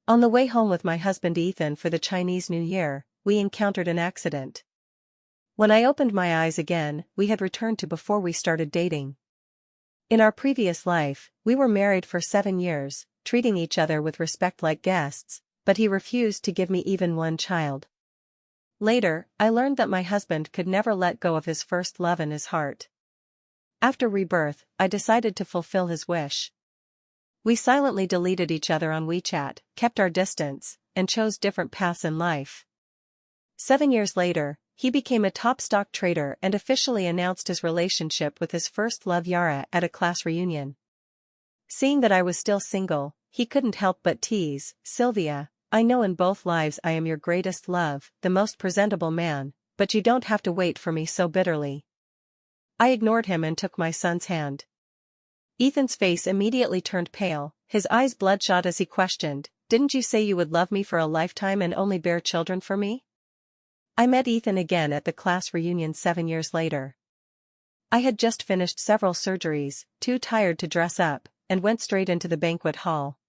On the way home with my husband Ethan for the Chinese New Year, we encountered an accident. When I opened my eyes again, we had returned to before we started dating. In our previous life, we were married for 7 years, treating each other with respect like guests, but he refused to give me even one child. Later, I learned that my husband could never let go of his first love in his heart. After rebirth, I decided to fulfill his wish. We silently deleted each other on WeChat, kept our distance, and chose different paths in life. 7 years later, he became a top stock trader and officially announced his relationship with his first love Yara at a class reunion. Seeing that I was still single, he couldn't help but tease, "Sylvia, I know in both lives I am your greatest love, the most presentable man, but you don't have to wait for me so bitterly." I ignored him and took my son's hand. Ethan's face immediately turned pale, his eyes bloodshot as he questioned, "Didn't you say you would love me for a lifetime and only bear children for me?" I met Ethan again at the class reunion 7 years later. I had just finished several surgeries, too tired to dress up, and went straight into the banquet hall.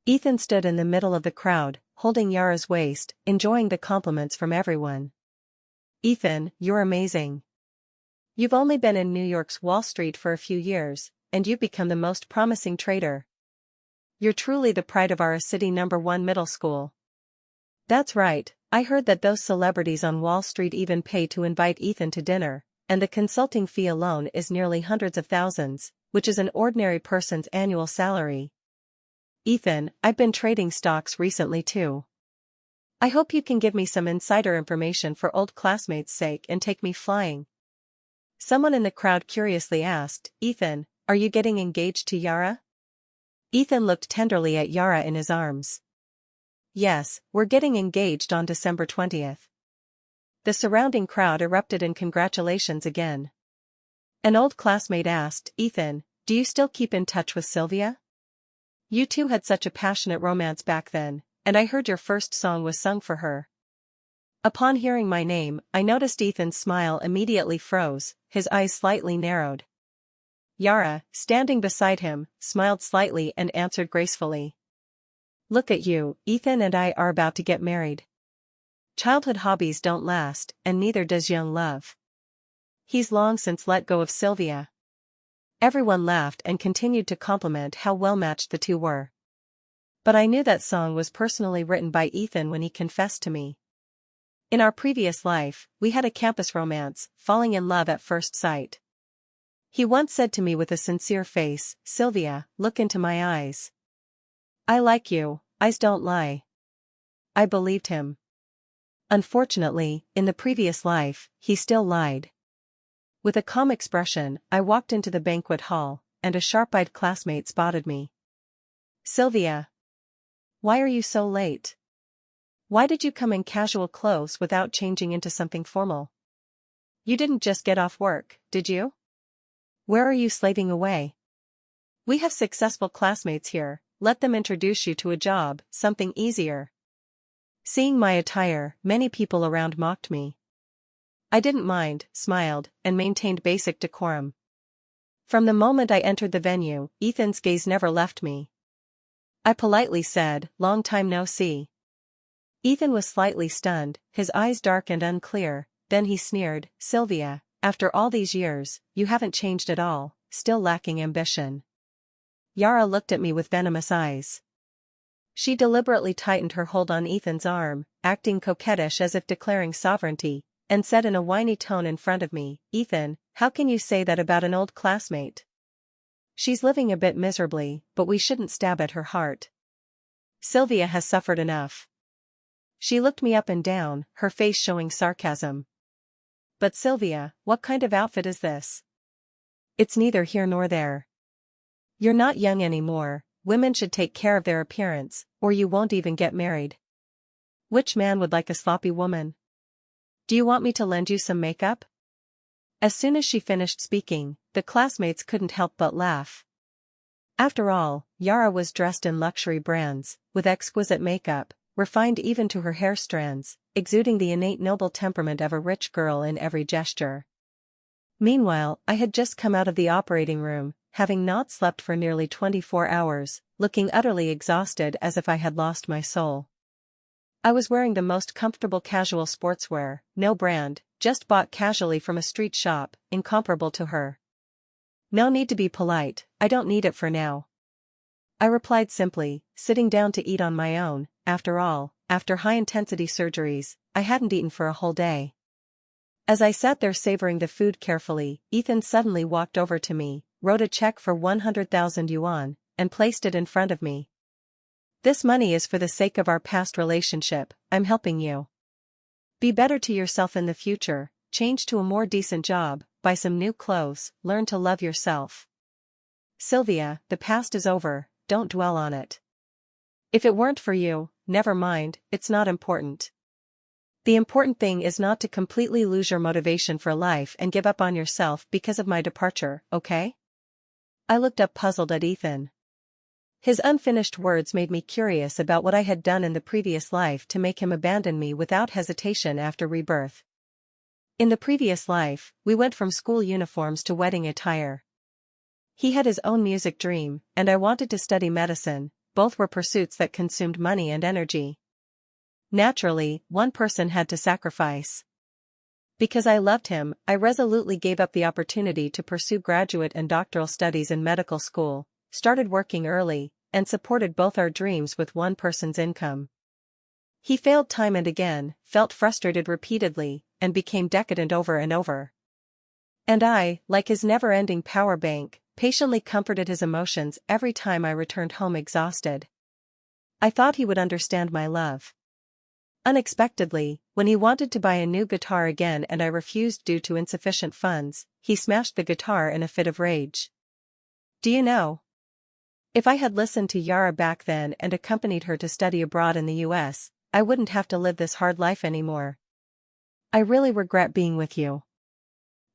Ethan stood in the middle of the crowd, holding Yara's waist, enjoying the compliments from everyone. "Ethan, you're amazing. You've only been in New York's Wall Street for a few years, and you've become the most promising trader. You're truly the pride of our city #1 middle school." "That's right, I heard that those celebrities on Wall Street even pay to invite Ethan to dinner, and the consulting fee alone is nearly hundreds of thousands, which is an ordinary person's annual salary." "Ethan, I've been trading stocks recently too. I hope you can give me some insider information for old classmates' sake and take me flying." Someone in the crowd curiously asked, "Ethan, are you getting engaged to Yara?" Ethan looked tenderly at Yara in his arms. "Yes, we're getting engaged on December 20th. The surrounding crowd erupted in congratulations again. An old classmate asked, "Ethan, do you still keep in touch with Sylvia? You two had such a passionate romance back then, and I heard your first song was sung for her." Upon hearing my name, I noticed Ethan's smile immediately froze, his eyes slightly narrowed. Yara, standing beside him, smiled slightly and answered gracefully. "Look at you, Ethan and I are about to get married. Childhood hobbies don't last, and neither does young love. He's long since let go of Sylvia." Everyone laughed and continued to compliment how well matched the two were. But I knew that song was personally written by Ethan when he confessed to me. In our previous life, we had a campus romance, falling in love at first sight. He once said to me with a sincere face, "Sylvia, look into my eyes. I like you, eyes don't lie." I believed him. Unfortunately, in the previous life, he still lied. With a calm expression, I walked into the banquet hall, and a sharp-eyed classmate spotted me. "Sylvia, why are you so late? Why did you come in casual clothes without changing into something formal? You didn't just get off work, did you? Where are you slaving away? We have successful classmates here, let them introduce you to a job, something easier." Seeing my attire, many people around mocked me. I didn't mind, smiled, and maintained basic decorum. From the moment I entered the venue, Ethan's gaze never left me. I politely said, "Long time no see." Ethan was slightly stunned, his eyes dark and unclear, then he sneered, "Sylvia, after all these years, you haven't changed at all, still lacking ambition." Yara looked at me with venomous eyes. She deliberately tightened her hold on Ethan's arm, acting coquettish as if declaring sovereignty, and said in a whiny tone in front of me, "Ethan, how can you say that about an old classmate? She's living a bit miserably, but we shouldn't stab at her heart. Sylvia has suffered enough." She looked me up and down, her face showing sarcasm. "But Sylvia, what kind of outfit is this? It's neither here nor there. You're not young anymore, women should take care of their appearance, or you won't even get married. Which man would like a sloppy woman? Do you want me to lend you some makeup?" As soon as she finished speaking, the classmates couldn't help but laugh. After all, Yara was dressed in luxury brands, with exquisite makeup, refined even to her hair strands, exuding the innate noble temperament of a rich girl in every gesture. Meanwhile, I had just come out of the operating room, having not slept for nearly 24 hours, looking utterly exhausted as if I had lost my soul. I was wearing the most comfortable casual sportswear, no brand, just bought casually from a street shop, incomparable to her. No need to be polite, I don't need it for now. I replied simply, sitting down to eat on my own. After all, after high-intensity surgeries, I hadn't eaten for a whole day. As I sat there savoring the food carefully, Ethan suddenly walked over to me, wrote a check for 100,000 yuan, and placed it in front of me. This money is for the sake of our past relationship, I'm helping you. Be better to yourself in the future, change to a more decent job, buy some new clothes, learn to love yourself. Sylvia, the past is over, don't dwell on it. If it weren't for you, never mind, it's not important. The important thing is not to completely lose your motivation for life and give up on yourself because of my departure, okay? I looked up puzzled at Ethan. His unfinished words made me curious about what I had done in the previous life to make him abandon me without hesitation after rebirth. In the previous life, we went from school uniforms to wedding attire. He had his own music dream, and I wanted to study medicine. Both were pursuits that consumed money and energy. Naturally, one person had to sacrifice. Because I loved him, I resolutely gave up the opportunity to pursue graduate and doctoral studies in medical school, started working early, and supported both our dreams with one person's income. He failed time and again, felt frustrated repeatedly, and became decadent over and over. And I, like his never-ending power bank, patiently comforted his emotions every time I returned home exhausted. I thought he would understand my love. Unexpectedly, when he wanted to buy a new guitar again and I refused due to insufficient funds, he smashed the guitar in a fit of rage. Do you know? If I had listened to Yara back then and accompanied her to study abroad in the US, I wouldn't have to live this hard life anymore. I really regret being with you.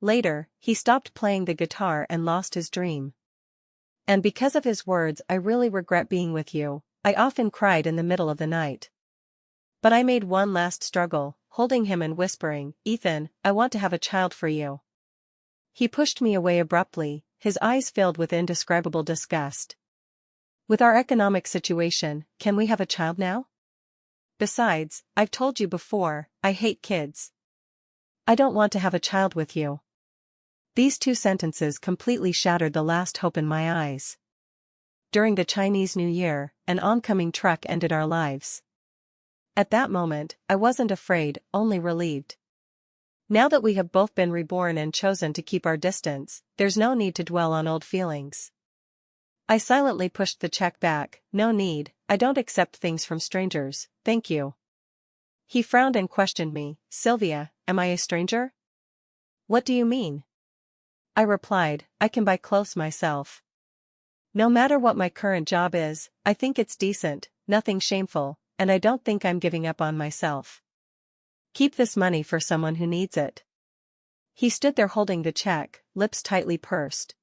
Later, he stopped playing the guitar and lost his dream. And because of his words, I really regret being with you, I often cried in the middle of the night. But I made one last struggle, holding him and whispering, Ethan, I want to have a child for you. He pushed me away abruptly, his eyes filled with indescribable disgust. With our economic situation, can we have a child now? Besides, I've told you before, I hate kids. I don't want to have a child with you. These two sentences completely shattered the last hope in my eyes. During the Chinese New Year, an oncoming truck ended our lives. At that moment, I wasn't afraid, only relieved. Now that we have both been reborn and chosen to keep our distance, there's no need to dwell on old feelings. I silently pushed the check back, no need, I don't accept things from strangers, thank you. He frowned and questioned me, Sylvia, am I a stranger? What do you mean? I replied, I can buy clothes myself. No matter what my current job is, I think it's decent, nothing shameful, and I don't think I'm giving up on myself. Keep this money for someone who needs it. He stood there holding the check, lips tightly pursed.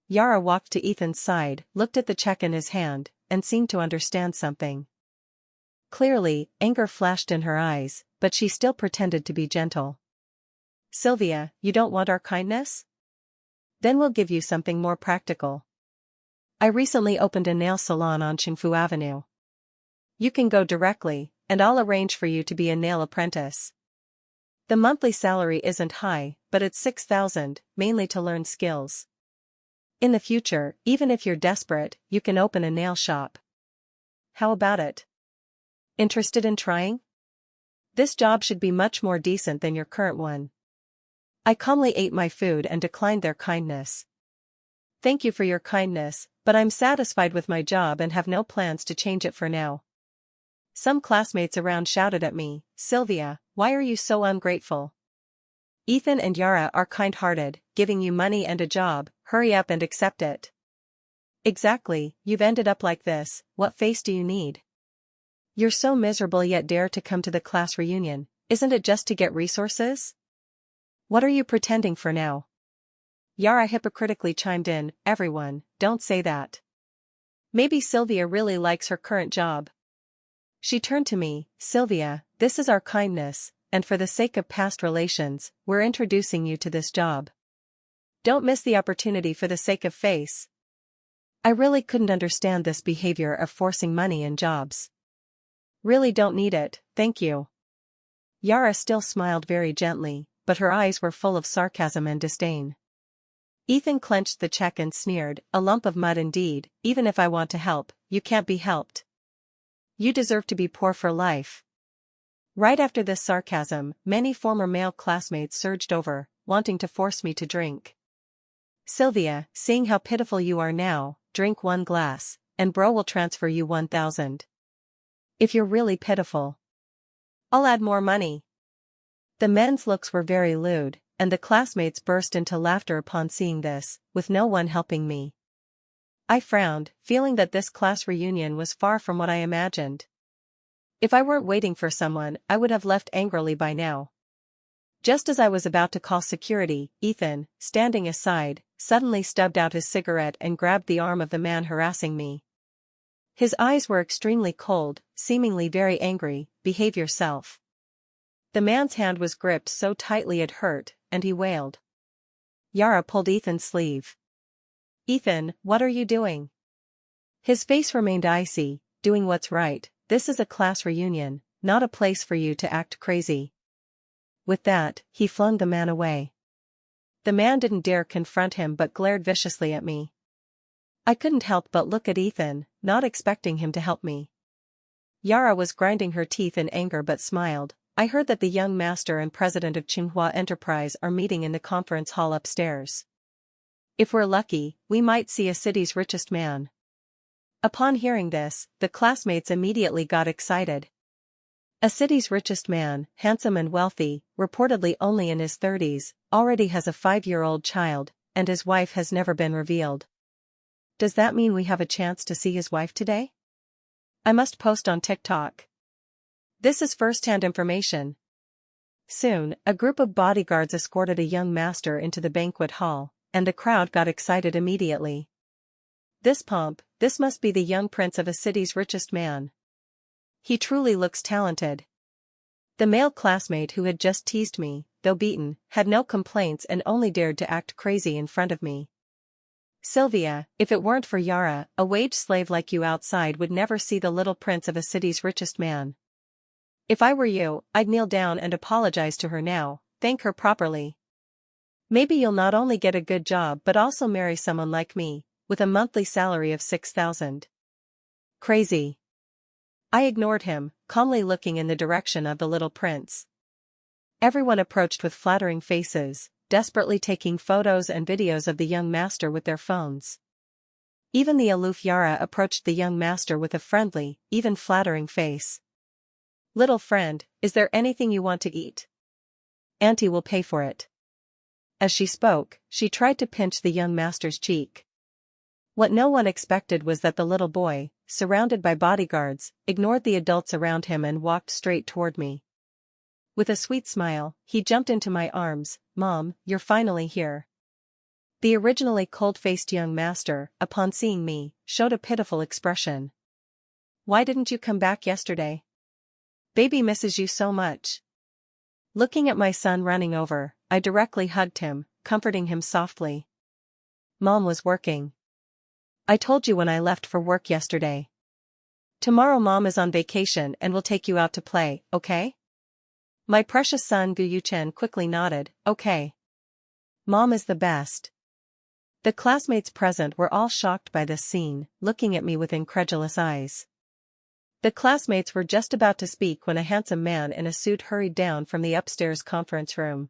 Yara walked to Ethan's side, looked at the check in his hand, and seemed to understand something. Clearly, anger flashed in her eyes, but she still pretended to be gentle. Sylvia, you don't want our kindness? Then we'll give you something more practical. I recently opened a nail salon on Qingfu Avenue. You can go directly, and I'll arrange for you to be a nail apprentice. The monthly salary isn't high, but it's 6,000, mainly to learn skills. In the future, even if you're desperate, you can open a nail shop. How about it? Interested in trying? This job should be much more decent than your current one. I calmly ate my food and declined their kindness. Thank you for your kindness, but I'm satisfied with my job and have no plans to change it for now. Some classmates around shouted at me, Sylvia, why are you so ungrateful? Ethan and Yara are kind-hearted, giving you money and a job, hurry up and accept it. Exactly, you've ended up like this, what face do you need? You're so miserable yet dare to come to the class reunion, isn't it just to get resources? What are you pretending for now? Yara hypocritically chimed in, everyone, don't say that. Maybe Sylvia really likes her current job. She turned to me, Sylvia, this is our kindness, and for the sake of past relations, we're introducing you to this job. Don't miss the opportunity for the sake of face. I really couldn't understand this behavior of forcing money in jobs. Really don't need it, thank you. Yara still smiled very gently, but her eyes were full of sarcasm and disdain. Ethan clenched the check and sneered, a lump of mud indeed. Even if I want to help, you can't be helped. You deserve to be poor for life. Right after this sarcasm, many former male classmates surged over, wanting to force me to drink. Sylvia, seeing how pitiful you are now, drink 1 glass, and bro will transfer you 1,000. If you're really pitiful, I'll add more money. The men's looks were very lewd, and the classmates burst into laughter upon seeing this, with no one helping me. I frowned, feeling that this class reunion was far from what I imagined. If I weren't waiting for someone, I would have left angrily by now. Just as I was about to call security, Ethan, standing aside, suddenly stubbed out his cigarette and grabbed the arm of the man harassing me. His eyes were extremely cold, seemingly very angry. Behave yourself. The man's hand was gripped so tightly it hurt, and he wailed. Yara pulled Ethan's sleeve. Ethan, what are you doing? His face remained icy. Doing what's right. This is a class reunion, not a place for you to act crazy. With that, he flung the man away. The man didn't dare confront him but glared viciously at me. I couldn't help but look at Ethan, not expecting him to help me. Yara was grinding her teeth in anger but smiled. I heard that the young master and president of Tsinghua Enterprise are meeting in the conference hall upstairs. If we're lucky, we might see a city's richest man. Upon hearing this, the classmates immediately got excited. A city's richest man, handsome and wealthy, reportedly only in his 30s, already has a 5-year-old child, and his wife has never been revealed. Does that mean we have a chance to see his wife today? I must post on TikTok. This is first-hand information. Soon, a group of bodyguards escorted a young master into the banquet hall, and the crowd got excited immediately. This pomp, this must be the young prince of a city's richest man. He truly looks talented. The male classmate who had just teased me, though beaten, had no complaints and only dared to act crazy in front of me. Sylvia, if it weren't for Yara, a wage slave like you outside would never see the little prince of a city's richest man. If I were you, I'd kneel down and apologize to her now, thank her properly. Maybe you'll not only get a good job but also marry someone like me, with a monthly salary of 6,000. Crazy. I ignored him, calmly looking in the direction of the little prince. Everyone approached with flattering faces, desperately taking photos and videos of the young master with their phones. Even the aloof Yara approached the young master with a friendly, even flattering face. Little friend, is there anything you want to eat? Auntie will pay for it. As she spoke, she tried to pinch the young master's cheek. What no one expected was that the little boy, surrounded by bodyguards, ignored the adults around him and walked straight toward me. With a sweet smile, he jumped into my arms. Mom, you're finally here. The originally cold-faced young master, upon seeing me, showed a pitiful expression. Why didn't you come back yesterday? Baby misses you so much. Looking at my son running over, I directly hugged him, comforting him softly. Mom was working. I told you when I left for work yesterday. Tomorrow Mom is on vacation and will take you out to play, okay? My precious son Gu Yuchen quickly nodded, okay. Mom is the best. The classmates present were all shocked by this scene, looking at me with incredulous eyes. The classmates were just about to speak when a handsome man in a suit hurried down from the upstairs conference room.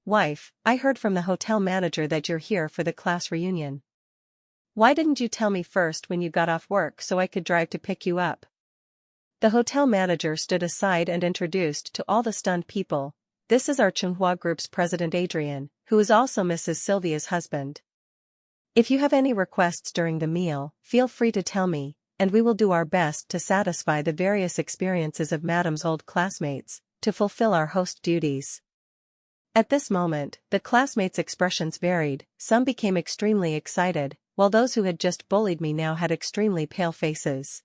Wife, I heard from the hotel manager that you're here for the class reunion. Why didn't you tell me first when you got off work so I could drive to pick you up? The hotel manager stood aside and introduced to all the stunned people, this is our Tsinghua Group's president Adrian, who is also Mrs. Sylvia's husband. If you have any requests during the meal, feel free to tell me, and we will do our best to satisfy the various experiences of Madam's old classmates, to fulfill our host duties. At this moment, the classmates' expressions varied, some became extremely excited, while those who had just bullied me now had extremely pale faces.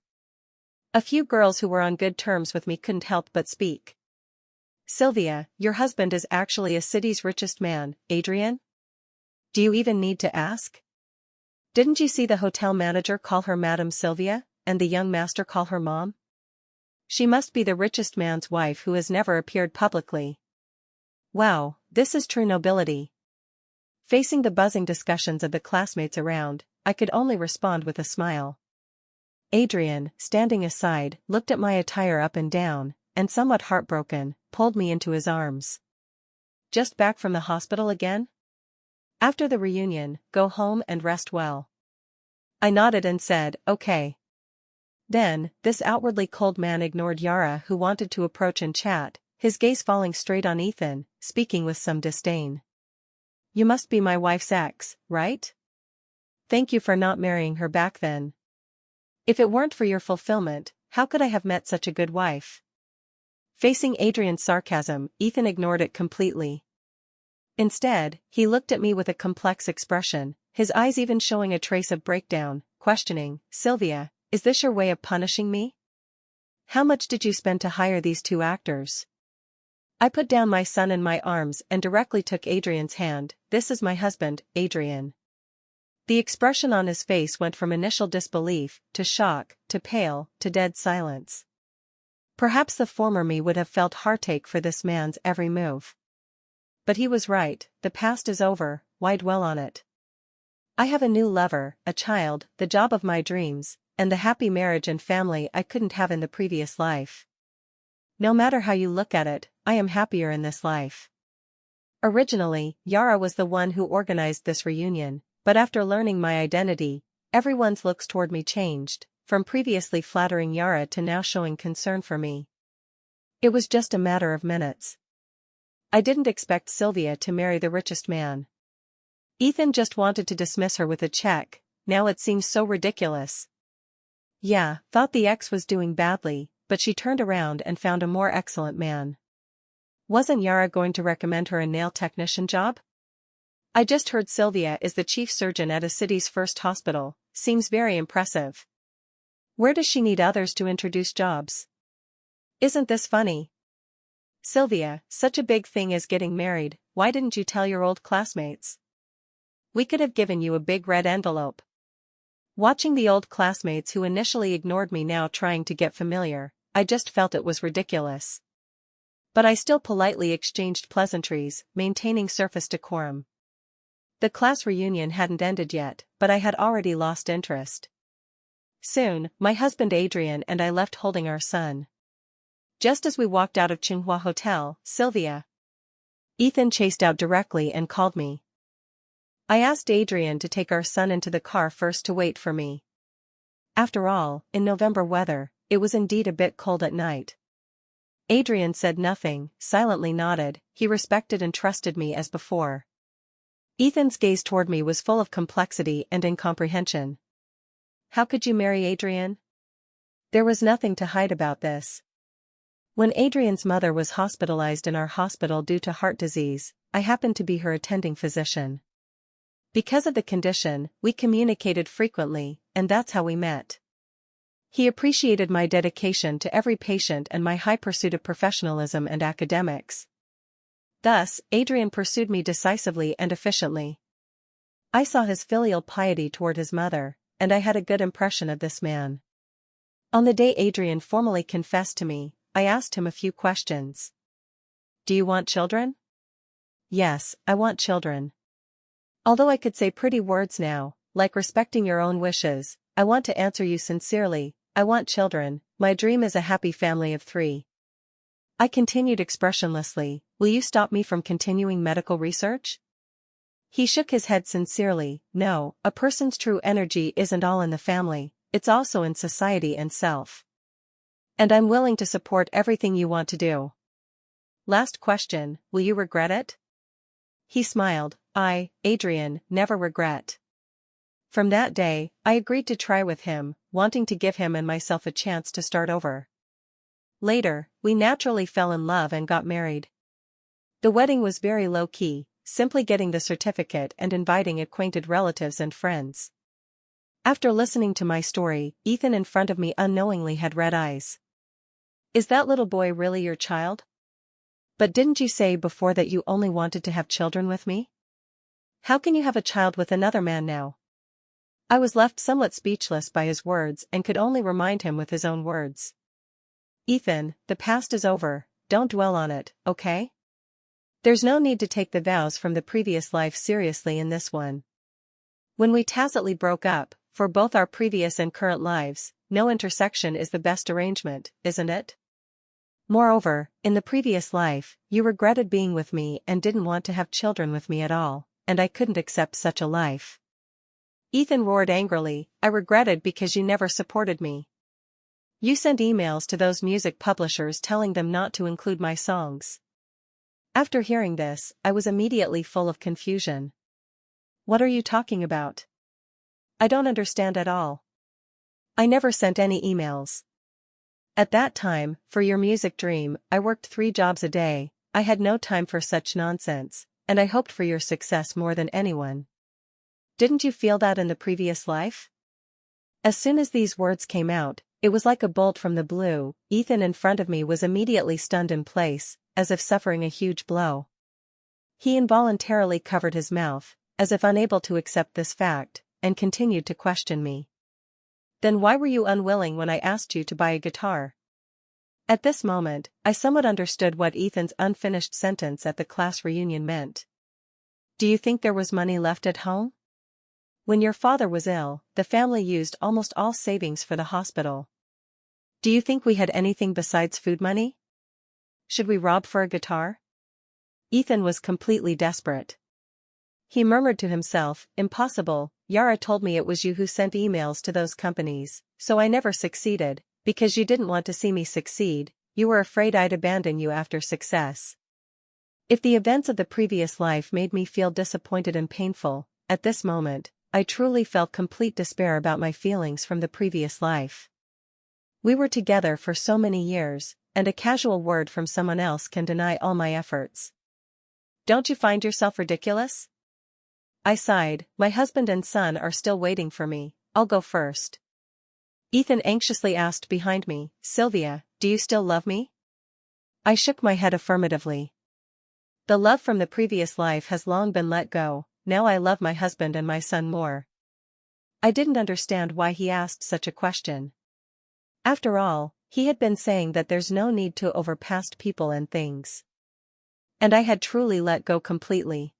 A few girls who were on good terms with me couldn't help but speak. Sylvia, your husband is actually a city's richest man, Adrian? Do you even need to ask? Didn't you see the hotel manager call her Madame Sylvia, and the young master call her Mom? She must be the richest man's wife who has never appeared publicly. Wow, this is true nobility. Facing the buzzing discussions of the classmates around, I could only respond with a smile. Adrian, standing aside, looked at my attire up and down, and somewhat heartbroken, pulled me into his arms. Just back from the hospital again? After the reunion, go home and rest well. I nodded and said, okay. Then, this outwardly cold man ignored Yara, who wanted to approach and chat, his gaze falling straight on Ethan, speaking with some disdain. You must be my wife's ex, right? Thank you for not marrying her back then. If it weren't for your fulfillment, how could I have met such a good wife? Facing Adrian's sarcasm, Ethan ignored it completely. Instead, he looked at me with a complex expression, his eyes even showing a trace of breakdown, questioning, Sylvia, is this your way of punishing me? How much did you spend to hire these two actors? I put down my son in my arms and directly took Adrian's hand. This is my husband, Adrian. The expression on his face went from initial disbelief, to shock, to pale, to dead silence. Perhaps the former me would have felt heartache for this man's every move. But he was right, the past is over, why dwell on it? I have a new lover, a child, the job of my dreams, and the happy marriage and family I couldn't have in the previous life. No matter how you look at it, I am happier in this life. Originally, Yara was the one who organized this reunion, but after learning my identity, everyone's looks toward me changed, from previously flattering Yara to now showing concern for me. It was just a matter of minutes. I didn't expect Sylvia to marry the richest man. Ethan just wanted to dismiss her with a check, now it seems so ridiculous. Yeah, thought the ex was doing badly, but she turned around and found a more excellent man. Wasn't Yara going to recommend her a nail technician job? I just heard Sylvia is the chief surgeon at a city's first hospital, seems very impressive. Where does she need others to introduce jobs? Isn't this funny? Sylvia, such a big thing as getting married, why didn't you tell your old classmates? We could have given you a big red envelope. Watching the old classmates who initially ignored me now trying to get familiar, I just felt it was ridiculous. But I still politely exchanged pleasantries, maintaining surface decorum. The class reunion hadn't ended yet, but I had already lost interest. Soon, my husband Adrian and I left holding our son. Just as we walked out of Tsinghua Hotel, Sylvia. Ethan chased out directly and called me. I asked Adrian to take our son into the car first to wait for me. After all, in November weather, it was indeed a bit cold at night. Adrian said nothing, silently nodded, he respected and trusted me as before. Ethan's gaze toward me was full of complexity and incomprehension. How could you marry Adrian? There was nothing to hide about this. When Adrian's mother was hospitalized in our hospital due to heart disease, I happened to be her attending physician. Because of the condition, we communicated frequently, and that's how we met. He appreciated my dedication to every patient and my high pursuit of professionalism and academics. Thus, Adrian pursued me decisively and efficiently. I saw his filial piety toward his mother, and I had a good impression of this man. On the day Adrian formally confessed to me, I asked him a few questions. Do you want children? Yes, I want children. Although I could say pretty words now, like respecting your own wishes, I want to answer you sincerely, I want children, my dream is a happy family of 3. I continued expressionlessly, will you stop me from continuing medical research? He shook his head sincerely, no, a person's true energy isn't all in the family, it's also in society and self. And I'm willing to support everything you want to do. Last question, will you regret it? He smiled, Adrian, never regret. From that day, I agreed to try with him, wanting to give him and myself a chance to start over. Later, we naturally fell in love and got married. The wedding was very low-key, simply getting the certificate and inviting acquainted relatives and friends. After listening to my story, Ethan in front of me unknowingly had red eyes. Is that little boy really your child? But didn't you say before that you only wanted to have children with me? How can you have a child with another man now? I was left somewhat speechless by his words and could only remind him with his own words. Ethan, the past is over, don't dwell on it, okay? There's no need to take the vows from the previous life seriously in this one. When we tacitly broke up, for both our previous and current lives, no intersection is the best arrangement, isn't it? Moreover, in the previous life, you regretted being with me and didn't want to have children with me at all, and I couldn't accept such a life. Ethan roared angrily, I regretted because you never supported me. You sent emails to those music publishers telling them not to include my songs. After hearing this, I was immediately full of confusion. What are you talking about? I don't understand at all. I never sent any emails. At that time, for your music dream, I worked 3 jobs a day, I had no time for such nonsense, and I hoped for your success more than anyone. Didn't you feel that in the previous life? As soon as these words came out, it was like a bolt from the blue. Ethan in front of me was immediately stunned in place, as if suffering a huge blow. He involuntarily covered his mouth, as if unable to accept this fact, and continued to question me. Then why were you unwilling when I asked you to buy a guitar? At this moment, I somewhat understood what Ethan's unfinished sentence at the class reunion meant. Do you think there was money left at home? When your father was ill, the family used almost all savings for the hospital. Do you think we had anything besides food money? Should we rob for a guitar? Ethan was completely desperate. He murmured to himself, impossible, Yara told me it was you who sent emails to those companies, so I never succeeded, because you didn't want to see me succeed, you were afraid I'd abandon you after success. If the events of the previous life made me feel disappointed and painful, at this moment, I truly felt complete despair about my feelings from the previous life. We were together for so many years, and a casual word from someone else can deny all my efforts. Don't you find yourself ridiculous? I sighed, my husband and son are still waiting for me, I'll go first. Ethan anxiously asked behind me, Sylvia, do you still love me? I shook my head affirmatively. The love from the previous life has long been let go, now I love my husband and my son more. I didn't understand why he asked such a question. After all, he had been saying that there's no need to over past people and things. And I had truly let go completely.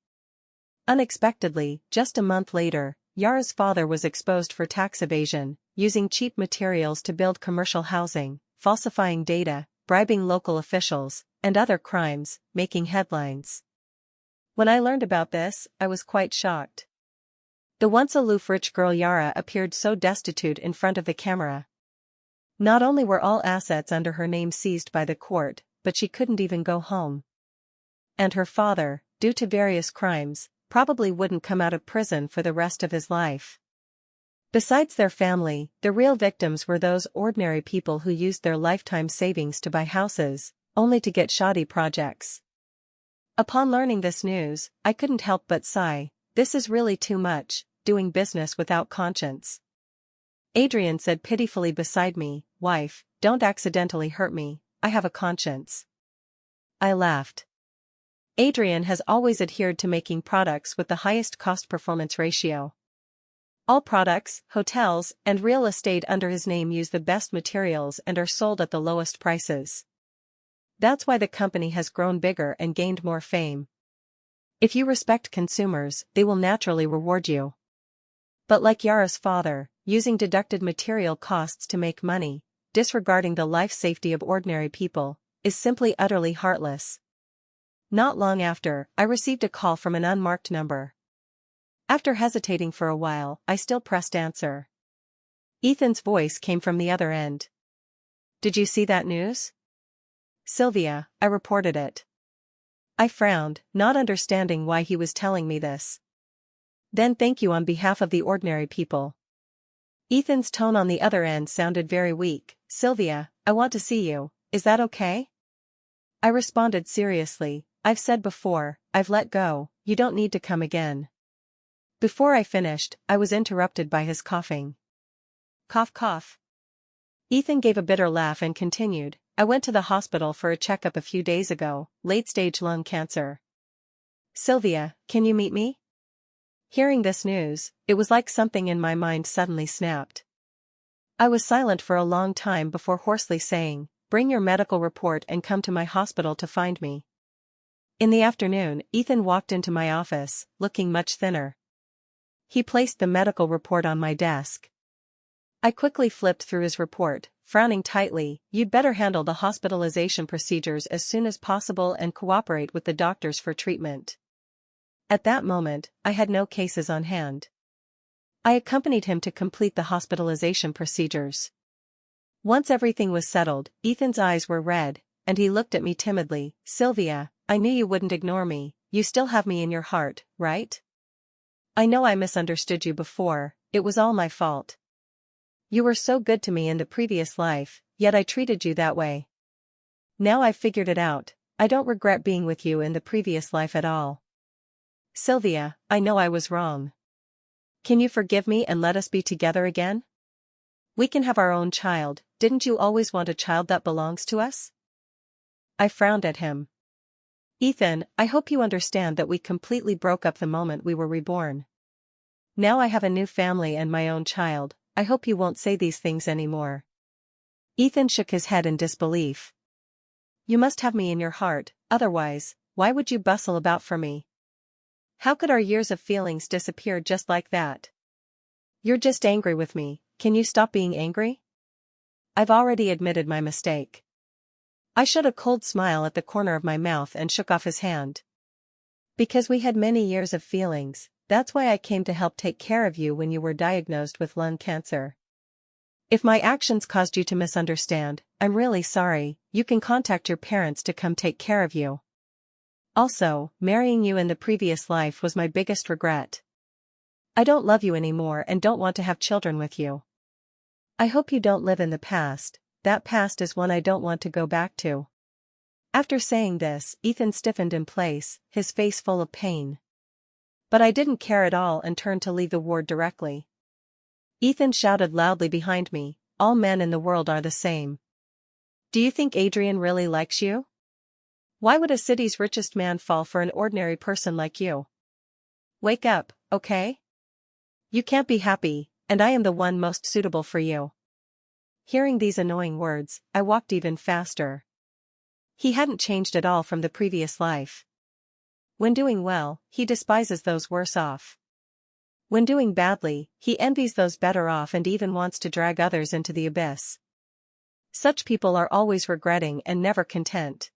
Unexpectedly, just a month later, Yara's father was exposed for tax evasion, using cheap materials to build commercial housing, falsifying data, bribing local officials, and other crimes, making headlines. When I learned about this, I was quite shocked. The once aloof rich girl Yara appeared so destitute in front of the camera. Not only were all assets under her name seized by the court, but she couldn't even go home. And her father, due to various crimes, probably wouldn't come out of prison for the rest of his life. Besides their family, the real victims were those ordinary people who used their lifetime savings to buy houses, only to get shoddy projects. Upon learning this news, I couldn't help but sigh, this is really too much, doing business without conscience. Adrian said pitifully beside me, wife, don't accidentally hurt me, I have a conscience. I laughed. Adrian has always adhered to making products with the highest cost-performance ratio. All products, hotels, and real estate under his name use the best materials and are sold at the lowest prices. That's why the company has grown bigger and gained more fame. If you respect consumers, they will naturally reward you. But like Yara's father, using deducted material costs to make money, disregarding the life safety of ordinary people, is simply utterly heartless. Not long after, I received a call from an unmarked number. After hesitating for a while, I still pressed answer. Ethan's voice came from the other end. Did you see that news? Sylvia, I reported it. I frowned, not understanding why he was telling me this. Then thank you on behalf of the ordinary people. Ethan's tone on the other end sounded very weak. Sylvia, I want to see you, is that okay? I responded seriously, I've said before, I've let go, you don't need to come again. Before I finished, I was interrupted by his coughing. Cough cough. Ethan gave a bitter laugh and continued, I went to the hospital for a checkup a few days ago, late-stage lung cancer. Sylvia, can you meet me? Hearing this news, it was like something in my mind suddenly snapped. I was silent for a long time before hoarsely saying, "Bring your medical report and come to my hospital to find me." In the afternoon, Ethan walked into my office, looking much thinner. He placed the medical report on my desk. I quickly flipped through his report, frowning tightly. "You'd better handle the hospitalization procedures as soon as possible and cooperate with the doctors for treatment." At that moment, I had no cases on hand. I accompanied him to complete the hospitalization procedures. Once everything was settled, Ethan's eyes were red, and he looked at me timidly. "Sylvia, I knew you wouldn't ignore me. You still have me in your heart, right? I know I misunderstood you before, it was all my fault. You were so good to me in the previous life, yet I treated you that way. Now I've figured it out, I don't regret being with you in the previous life at all. Sylvia, I know I was wrong. Can you forgive me and let us be together again? We can have our own child. Didn't you always want a child that belongs to us?" I frowned at him. "Ethan, I hope you understand that we completely broke up the moment we were reborn. Now I have a new family and my own child. I hope you won't say these things anymore." Ethan shook his head in disbelief. "You must have me in your heart, otherwise, why would you bustle about for me? How could our years of feelings disappear just like that? You're just angry with me, can you stop being angry?" I've already admitted my mistake. I showed a cold smile at the corner of my mouth and shook off his hand. "Because we had many years of feelings, that's why I came to help take care of you when you were diagnosed with lung cancer. If my actions caused you to misunderstand, I'm really sorry. You can contact your parents to come take care of you. Also, marrying you in the previous life was my biggest regret. I don't love you anymore and don't want to have children with you. I hope you don't live in the past, that past is one I don't want to go back to." After saying this, Ethan stiffened in place, his face full of pain. But I didn't care at all and turned to leave the ward directly. Ethan shouted loudly behind me, "All men in the world are the same. Do you think Adrian really likes you? Why would a city's richest man fall for an ordinary person like you? Wake up, okay? You can't be happy, and I am the one most suitable for you." Hearing these annoying words, I walked even faster. He hadn't changed at all from the previous life. When doing well, he despises those worse off. When doing badly, he envies those better off and even wants to drag others into the abyss. Such people are always regretting and never content.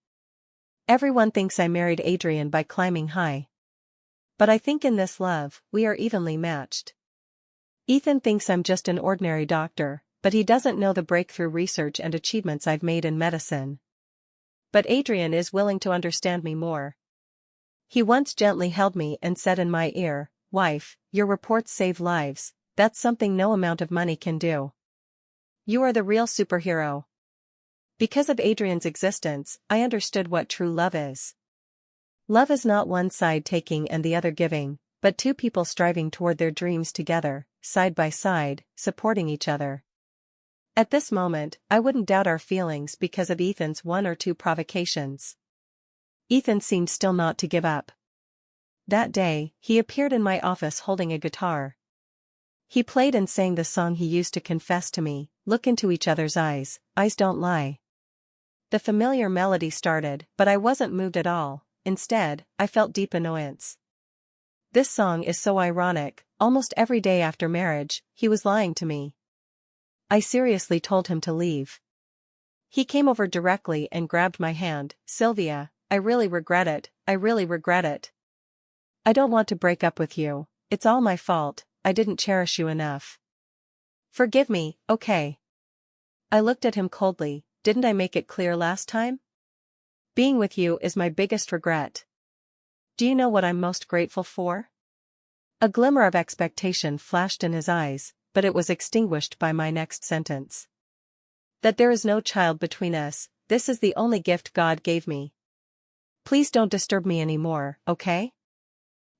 Everyone thinks I married Adrian by climbing high. But I think in this love, we are evenly matched. Ethan thinks I'm just an ordinary doctor, but he doesn't know the breakthrough research and achievements I've made in medicine. But Adrian is willing to understand me more. He once gently held me and said in my ear, "Wife, your reports save lives, that's something no amount of money can do. You are the real superhero." Because of Adrian's existence, I understood what true love is. Love is not one side taking and the other giving, but two people striving toward their dreams together, side by side, supporting each other. At this moment, I wouldn't doubt our feelings because of Ethan's one or two provocations. Ethan seemed still not to give up. That day, he appeared in my office holding a guitar. He played and sang the song he used to confess to me, "Look into each other's eyes, eyes don't lie." The familiar melody started, but I wasn't moved at all. Instead, I felt deep annoyance. This song is so ironic, almost every day after marriage, he was lying to me. I seriously told him to leave. He came over directly and grabbed my hand. "Sylvia, I really regret it, I really regret it. I don't want to break up with you, it's all my fault, I didn't cherish you enough. Forgive me, okay?" I looked at him coldly. "Didn't I make it clear last time? Being with you is my biggest regret. Do you know what I'm most grateful for?" A glimmer of expectation flashed in his eyes, but it was extinguished by my next sentence. "That there is no child between us, this is the only gift God gave me. Please don't disturb me anymore, okay?"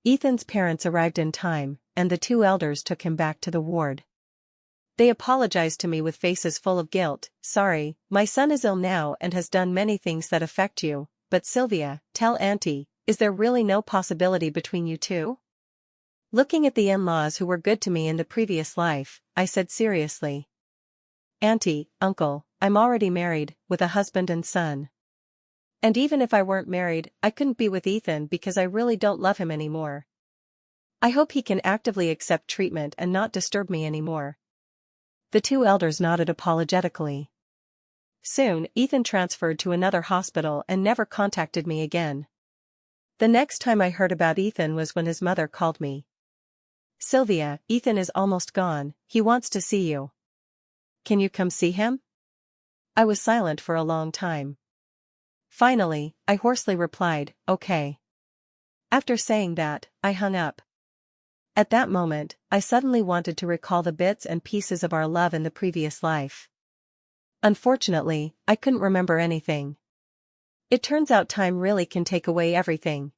Ethan's parents arrived in time, and the two elders took him back to the ward. They apologized to me with faces full of guilt. "Sorry, my son is ill now and has done many things that affect you, but Sylvia, tell Auntie, is there really no possibility between you two? Looking at the in-laws who were good to me in the previous life, I said seriously. Auntie, uncle, I'm already married, with a husband and son. And even if I weren't married, I couldn't be with Ethan because I really don't love him anymore. I hope he can actively accept treatment and not disturb me anymore. The two elders nodded apologetically. Soon, Ethan transferred to another hospital and never contacted me again. The next time I heard about Ethan was when his mother called me. Sylvia, Ethan is almost gone, he wants to see you. Can you come see him? I was silent for a long time. Finally, I hoarsely replied, okay. After saying that, I hung up. At that moment, I suddenly wanted to recall the bits and pieces of our love in the previous life. Unfortunately, I couldn't remember anything. It turns out time really can take away everything.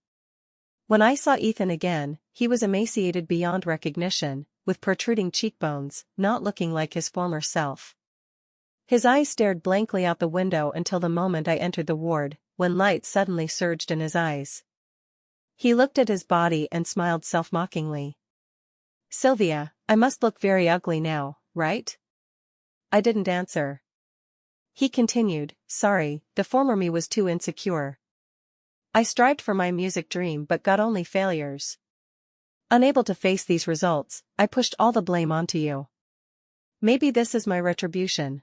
When I saw Ethan again, he was emaciated beyond recognition, with protruding cheekbones, not looking like his former self. His eyes stared blankly out the window until the moment I entered the ward, when light suddenly surged in his eyes. He looked at his body and smiled self-mockingly. Sylvia, I must look very ugly now, right? I didn't answer. He continued, sorry, the former me was too insecure. I strived for my music dream but got only failures. Unable to face these results, I pushed all the blame onto you. Maybe this is my retribution.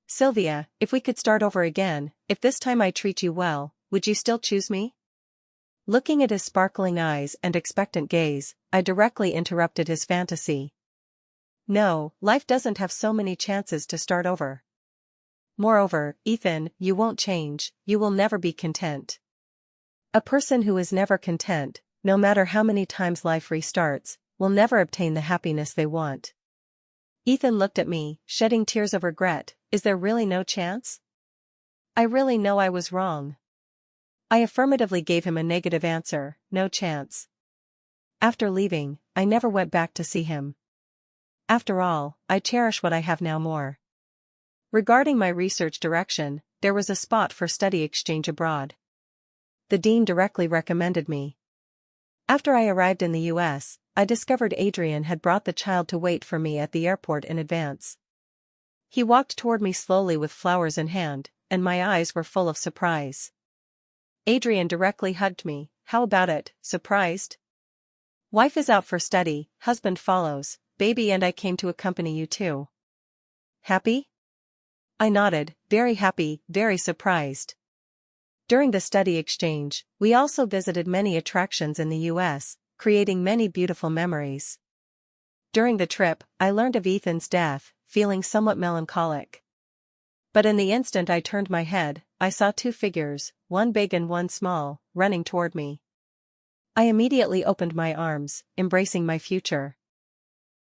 Sylvia, if we could start over again, if this time I treat you well, would you still choose me? Looking at his sparkling eyes and expectant gaze, I directly interrupted his fantasy. No, life doesn't have so many chances to start over. Moreover, Ethan, you won't change, you will never be content. A person who is never content, no matter how many times life restarts, will never obtain the happiness they want. Ethan looked at me, shedding tears of regret. Is there really no chance? I really know I was wrong. I affirmatively gave him a negative answer, no chance. After leaving, I never went back to see him. After all, I cherish what I have now more. Regarding my research direction, there was a spot for study exchange abroad. The dean directly recommended me. After I arrived in the US, I discovered Adrian had brought the child to wait for me at the airport in advance. He walked toward me slowly with flowers in hand, and my eyes were full of surprise. Adrian directly hugged me. How about it, surprised? Wife is out for study, husband follows, baby and I came to accompany you too. Happy? I nodded, very happy, very surprised. During the study exchange, we also visited many attractions in the US, creating many beautiful memories. During the trip, I learned of Ethan's death, feeling somewhat melancholic. But in the instant I turned my head, I saw two figures, one big and one small, running toward me. I immediately opened my arms, embracing my future.